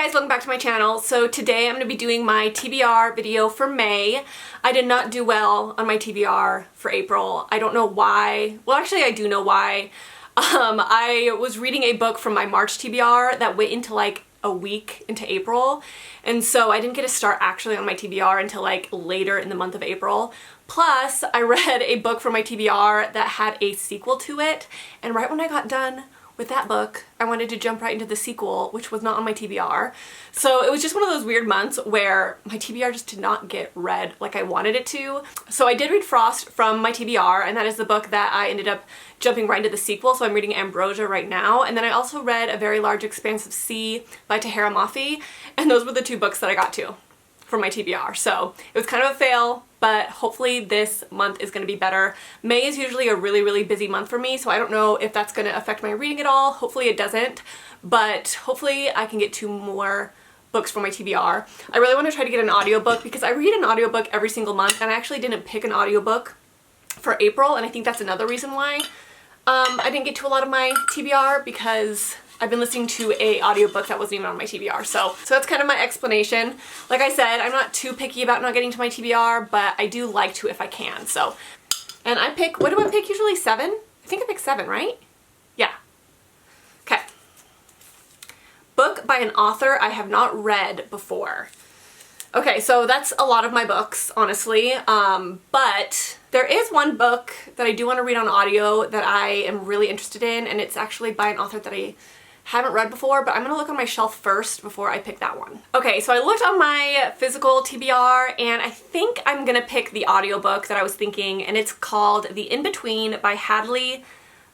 guys, welcome back to my channel. So today I'm going to be doing my TBR video for May. I did not do well on my TBR for April. I don't know why. Well, actually I do know why. I was reading a book from my March TBR that went into like a week into April, and so I didn't get to start actually on my TBR until like later in the month of April. Plus, I read a book from my TBR that had a sequel to it, and right when I got done with that book, I wanted to jump right into the sequel, which was not on my TBR. So it was just one of those weird months where my TBR just did not get read like I wanted it to. So I did read Frost from my TBR, and that is the book that I ended up jumping right into the sequel. So I'm reading Ambrosia right now. And then I also read A Very Large Expanse of Sea by carahamelief, and those were the two books that I got to for my TBR. So it was kind of a fail, but hopefully this month is going to be better. May is usually a really busy month for me, so I don't know if that's going to affect my reading at all. Hopefully it doesn't, but hopefully I can get 2 more books for my TBR. I really want to try to get an audiobook because I read an audiobook every single month, and I actually didn't pick an audiobook for April, and I think that's another reason why I didn't get to a lot of my TBR, because I've been listening to a audiobook that wasn't even on my TBR. So that's kind of my explanation. Like I said, I'm not too picky about not getting to my TBR, but I do like to if I can. So, and I pick, what do I pick usually? 7? I think I pick 7, right? Yeah. Okay. Book by an author I have not read before. Okay, so that's a lot of my books, honestly, but there is one book that I do want to read on audio that I am really interested in, and it's actually by an author that I haven't read before, but I'm gonna look on my shelf first before I pick that one. Okay, so I looked on my physical TBR, and I think I'm gonna pick the audiobook that I was thinking, and it's called The In-Between by Hadley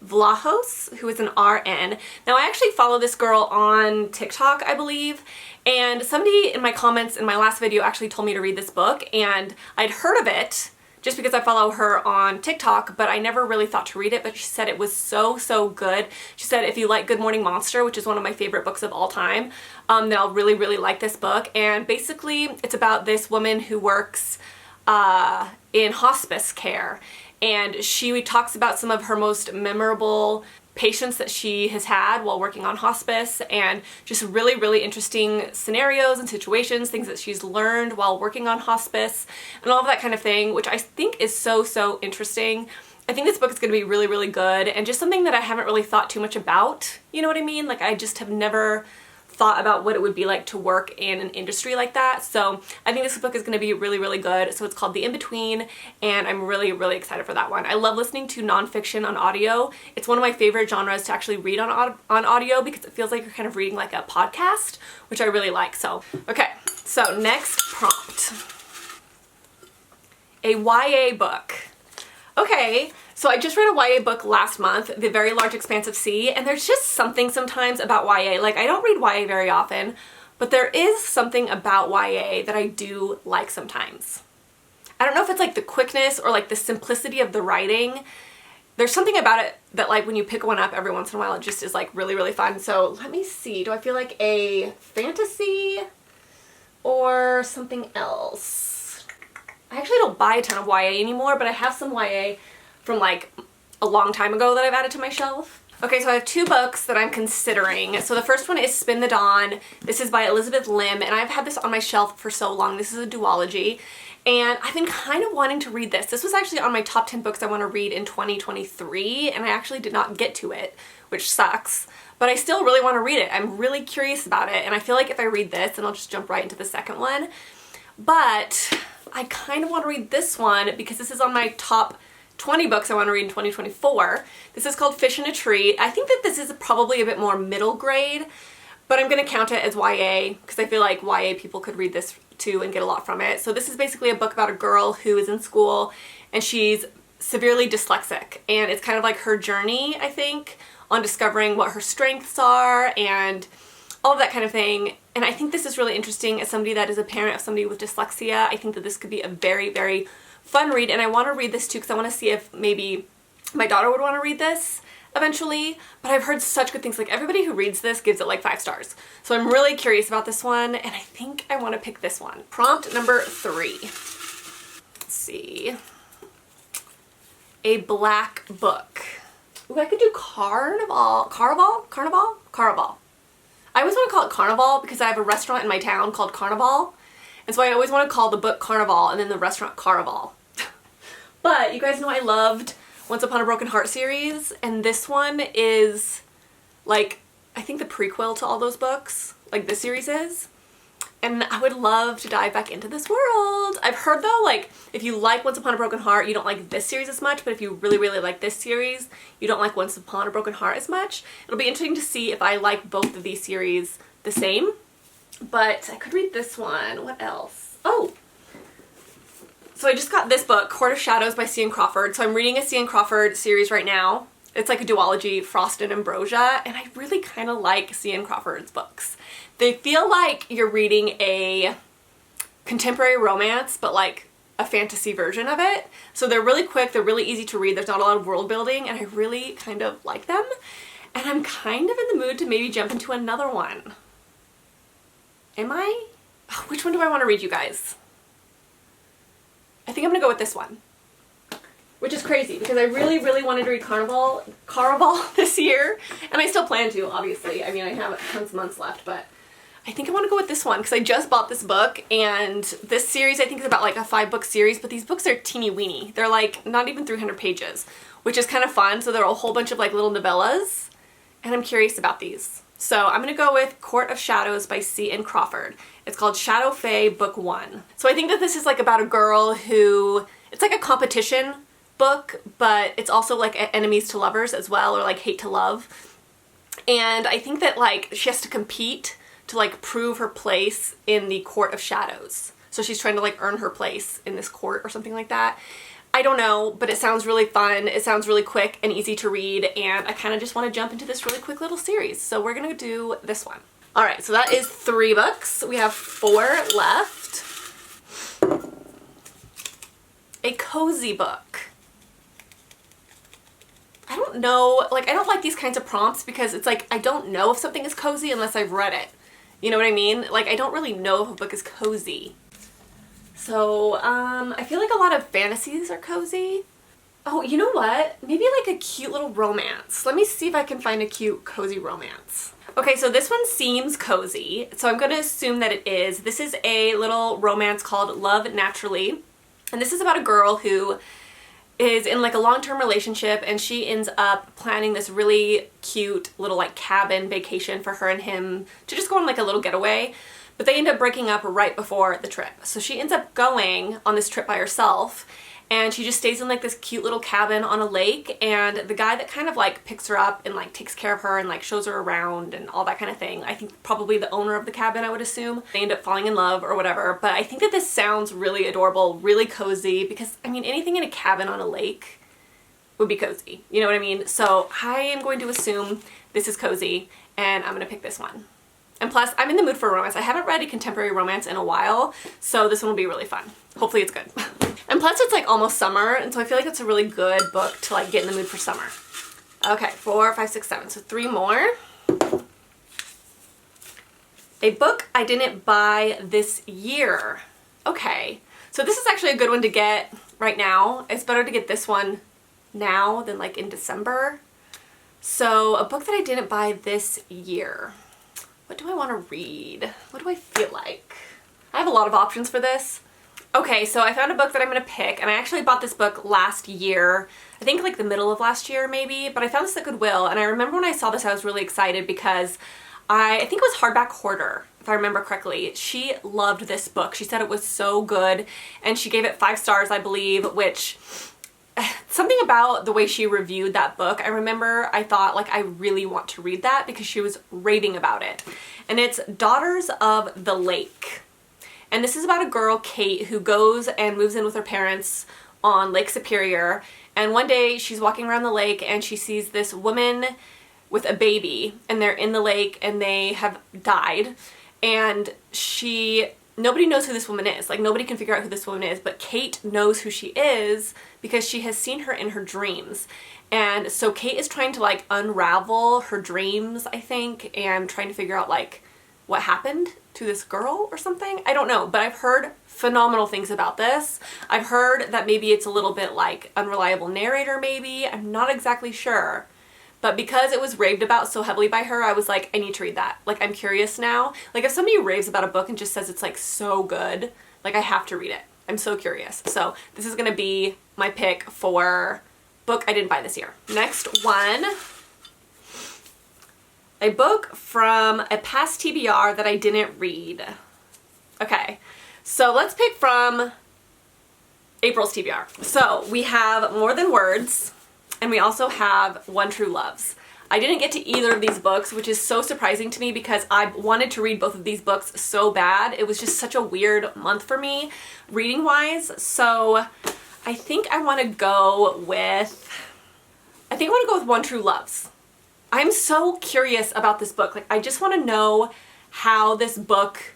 Vlahos, who is an RN. Now, I actually follow this girl on TikTok, I believe, and somebody in my comments in my last video actually told me to read this book, and I'd heard of it just because I follow her on TikTok, but I never really thought to read it, but she said it was so good. She said if you like Good Morning Monster, which is one of my favorite books of all time, then I'll really like this book. And basically, it's about this woman who works in hospice care, and she talks about some of her most memorable patients that she has had while working on hospice, and just really interesting scenarios and situations, things that she's learned while working on hospice, and all of that kind of thing, which I think is so interesting. I think this book is going to be really good, and just something that I haven't really thought too much about, you know what I mean? Like, I just have never thought about what it would be like to work in an industry like that. So I think this book is going to be really good. So it's called The In-Between, and I'm really excited for that one. I love listening to nonfiction on audio. It's one of my favorite genres to actually read on audio, because it feels like you're kind of reading like a podcast, which I really like. So, okay, so next prompt. A YA book. Okay, so I just read a YA book last month, The Very Large Expanse of Sea, and there's just something sometimes about YA. Like, I don't read YA very often, but there is something about YA that I do like sometimes. I don't know if it's like the quickness or like the simplicity of the writing. There's something about it that, like, when you pick one up every once in a while, it just is like really fun. So let me see, do I feel like a fantasy or something else? I actually don't buy a ton of YA anymore, but I have some YA from like a long time ago that I've added to my shelf. Okay, so I have 2 books that I'm considering. So the first one is Spin the Dawn. This is by Elizabeth Lim, and I've had this on my shelf for so long. This is a duology, and I've been kind of wanting to read this. This was actually on my top 10 books I want to read in 2023, and I actually did not get to it, which sucks. But I still really want to read it. I'm really curious about it, and I feel like if I read this, then I'll just jump right into the second one. But I kind of want to read this one because this is on my top 20 books I want to read in 2024. This is called Fish in a Tree. I think that this is probably a bit more middle grade, but I'm going to count it as YA because I feel like YA people could read this too and get a lot from it. So this is basically a book about a girl who is in school, and she's severely dyslexic, and it's kind of like her journey, I think, on discovering what her strengths are and all of that kind of thing. And I think this is really interesting as somebody that is a parent of somebody with dyslexia. I think that this could be a very fun read, and I want to read this too because I want to see if maybe my daughter would want to read this eventually. But I've heard such good things. Like, everybody who reads this gives it like 5 stars. So I'm really curious about this one, and I think I want to pick this one. Prompt number 3. Let's see. A black book. Ooh, I could do Carnival. I always want to call it Carnival because I have a restaurant in my town called Carnival. And so I always want to call the book Carnival and then the restaurant Caraval. But you guys know I loved Once Upon a Broken Heart series, and this one is like, I think the prequel to all those books, like this series is. And I would love to dive back into this world. I've heard though, like, if you like Once Upon a Broken Heart, you don't like this series as much, but if you really, really like this series, you don't like Once Upon a Broken Heart as much. It'll be interesting to see if I like both of these series the same. But I could read this one. What else? Oh! So I just got this book, Court of Shadows by C.N. Crawford. So I'm reading a C.N. Crawford series right now. It's like a duology, Frost and Ambrosia, and I really kind of like C.N. Crawford's books. They feel like you're reading a contemporary romance, but like a fantasy version of it. So they're really quick, they're really easy to read, there's not a lot of world building, and I really kind of like them. And I'm kind of in the mood to maybe jump into another one. Am I? Oh, which one do I want to read, you guys? I think I'm gonna go with this one. Which is crazy because I really, really wanted to read Caraval this year. And I still plan to, obviously. I mean, I have tons of months left, but I think I want to go with this one because I just bought this book, and this series I think is about like a 5-book series, but these books are teeny weeny. They're like not even 300 pages, which is kind of fun. So there are a whole bunch of like little novellas, and I'm curious about these. So I'm going to go with Court of Shadows by C.N. Crawford. It's called Shadow Fae Book 1. So I think that this is like about a girl who, it's like a competition book, but it's also like enemies to lovers as well, or like hate to love. And I think that like she has to compete to like prove her place in the Court of Shadows. So she's trying to like earn her place in this court or something like that. I don't know, but it sounds really fun. It sounds really quick and easy to read, and I kind of just want to jump into this really quick little series. So we're gonna do this one. All right, so that is 3 books. We have 4 left. A cozy book. I don't know, like I don't like these kinds of prompts because it's like I don't know if something is cozy unless I've read it. You know what I mean? Like I don't really know if a book is cozy. So, I feel like a lot of fantasies are cozy. Oh, you know what? Maybe like a cute little romance. Let me see if I can find a cute cozy romance. Okay, so this one seems cozy, so I'm gonna assume that it is. This is a little romance called Love Naturally, and this is about a girl who is in like a long-term relationship, and she ends up planning this really cute little like cabin vacation for her and him to just go on like a little getaway. But they end up breaking up right before the trip. So she ends up going on this trip by herself, and she just stays in like this cute little cabin on a lake, and the guy that kind of like picks her up and like takes care of her and like shows her around and all that kind of thing, I think probably the owner of the cabin, I would assume. They end up falling in love or whatever, but I think that this sounds really adorable, really cozy, because I mean anything in a cabin on a lake would be cozy, you know what I mean? So I am going to assume this is cozy, and I'm gonna pick this one. And plus, I'm in the mood for romance. I haven't read a contemporary romance in a while, so this one will be really fun. Hopefully it's good. And plus it's like almost summer, and so I feel like it's a really good book to like get in the mood for summer. Okay, 4, 5, 6, 7. So 3 more. A book I didn't buy this year. Okay, so this is actually a good one to get right now. It's better to get this one now than like in December. So a book that I didn't buy this year. What do I want to read? What do I feel like? I have a lot of options for this. Okay, so I found a book that I'm going to pick, and I actually bought this book last year. I think like the middle of last year maybe, but I found this at Goodwill, and I remember when I saw this I was really excited because I think it was Hardback Hoarder, if I remember correctly. She loved this book. She said it was so good, and she gave it 5 stars, I believe, which something about the way she reviewed that book, I remember I thought like I really want to read that because she was raving about it. And it's Daughters of the Lake. And this is about a girl, Kate, who goes and moves in with her parents on Lake Superior. And one day she's walking around the lake and she sees this woman with a baby, and they're in the lake and they have died. And nobody knows who this woman is. Like nobody can figure out who this woman is, but Kate knows who she is because she has seen her in her dreams. And so Kate is trying to like unravel her dreams, I think, and trying to figure out like what happened to this girl or something. I don't know, but I've heard phenomenal things about this. I've heard that maybe it's a little bit like unreliable narrator maybe. I'm not exactly sure. but because it was raved about so heavily by her, I was like, I need to read that. Like, I'm curious now. Like, if somebody raves about a book and just says it's like so good, like I have to read it. I'm so curious. So this is gonna be my pick for book I didn't buy this year. Next one, a book from a past TBR that I didn't read. Okay, so let's pick from April's TBR. So we have More Than Words, and we also have One True Loves. I didn't get to either of these books, which is so surprising to me because I wanted to read both of these books so bad. It was just such a weird month for me, reading-wise. So I think I want to go with One True Loves. I'm so curious about this book. Like, I just want to know how this book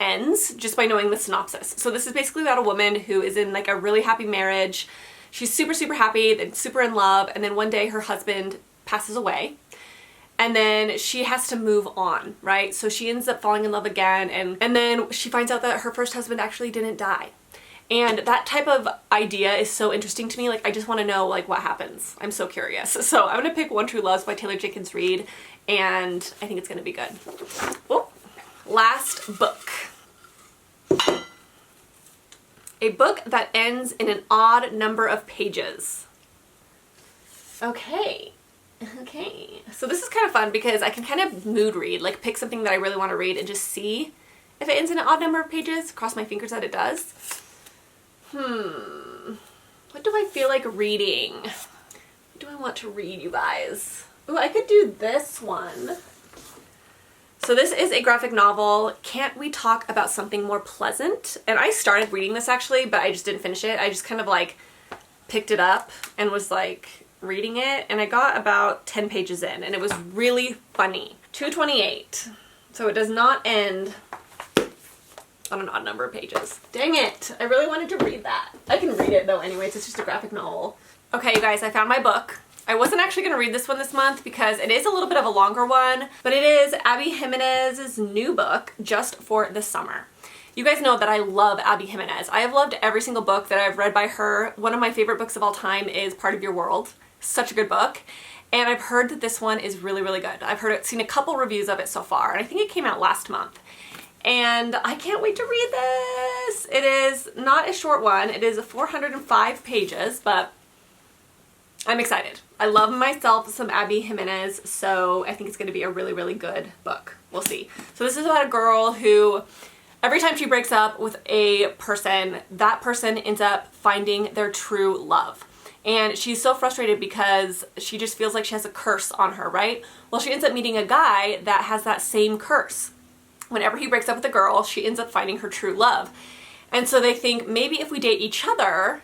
ends just by knowing the synopsis. So this is basically about a woman who is in like a really happy marriage. She's super, super happy, then super in love, and then one day her husband passes away, and then she has to move on, right? So she ends up falling in love again, and then she finds out that her first husband actually didn't die. And that type of idea is so interesting to me. Like, I just want to know like what happens. I'm so curious. So I'm gonna pick One True Loves by Taylor Jenkins Reid, and I think it's gonna be good. Oh, last book. A book that ends in an odd number of pages. Okay. So this is kind of fun because I can kind of mood read, like pick something that I really want to read and just see if it ends in an odd number of pages. Cross my fingers that it does. What do I feel like reading? What do I want to read, you guys? Oh, I could do this one. So this is a graphic novel, Can't We Talk About Something More Pleasant? And I started reading this actually, but I just didn't finish it. I just kind of like picked it up and was like reading it, and I got about 10 pages in, and it was really funny. 228. So it does not end on an odd number of pages. Dang it! I really wanted to read that. I can read it though anyways, it's just a graphic novel. Okay, you guys, I found my book. I wasn't actually going to read this one this month because it is a little bit of a longer one, but it is Abby Jimenez's new book, Just for the Summer. You guys know that I love Abby Jimenez. I have loved every single book that I've read by her. One of my favorite books of all time is Part of Your World. Such a good book. And I've heard that this one is really, really good. Seen a couple reviews of it so far, and I think it came out last month. And I can't wait to read this. It is not a short one. It is 405 pages, but I'm excited. I love myself some Abby Jimenez, so I think it's going to be a really, really good book. We'll see. So this is about a girl who, every time she breaks up with a person, that person ends up finding their true love. And she's so frustrated because she just feels like she has a curse on her, right? Well, she ends up meeting a guy that has that same curse. Whenever he breaks up with a girl, she ends up finding her true love. And so they think maybe if we date each other,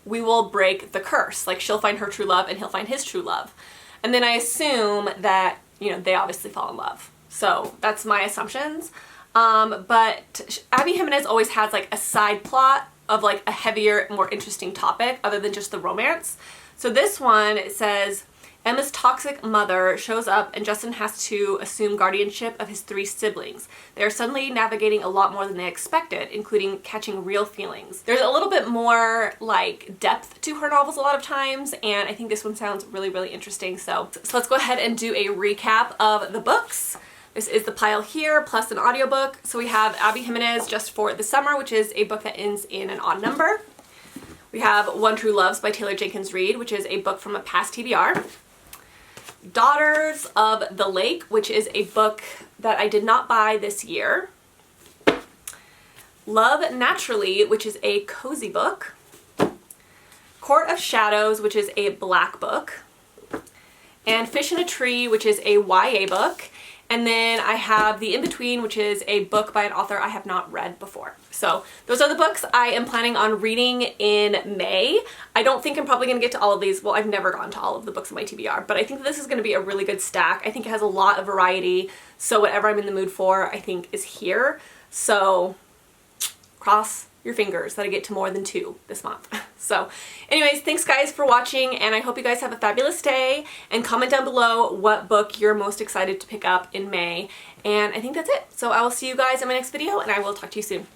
we will break the curse. Like, she'll find her true love and he'll find his true love. And then I assume that, you know, they obviously fall in love. So that's my assumptions. But Abby Jimenez always has like a side plot of like a heavier, more interesting topic other than just the romance. So this one, it says, Emma's toxic mother shows up and Justin has to assume guardianship of his 3 siblings. They are suddenly navigating a lot more than they expected, including catching real feelings. There's a little bit more like depth to her novels a lot of times, and I think this one sounds really, really interesting. So let's go ahead and do a recap of the books. This is the pile here, plus an audiobook. So we have Abby Jimenez, Just for the Summer, which is a book that ends in an odd number. We have One True Loves by Taylor Jenkins Reid, which is a book from a past TBR. Daughters of the Lake, which is a book that I did not buy this year. Love Naturally, which is a cozy book. Court of Shadows, which is a black book. And Fish in a Tree, which is a YA book. And then I have The In-Between, which is a book by an author I have not read before. So those are the books I am planning on reading in May. I don't think I'm probably going to get to all of these. Well, I've never gone to all of the books in my TBR, but I think this is going to be a really good stack. I think it has a lot of variety. So whatever I'm in the mood for, I think is here. So cross your fingers that I get to more than 2 this month. So anyways, thanks guys for watching, and I hope you guys have a fabulous day, and comment down below what book you're most excited to pick up in May. And I think that's it. So I will see you guys in my next video, and I will talk to you soon.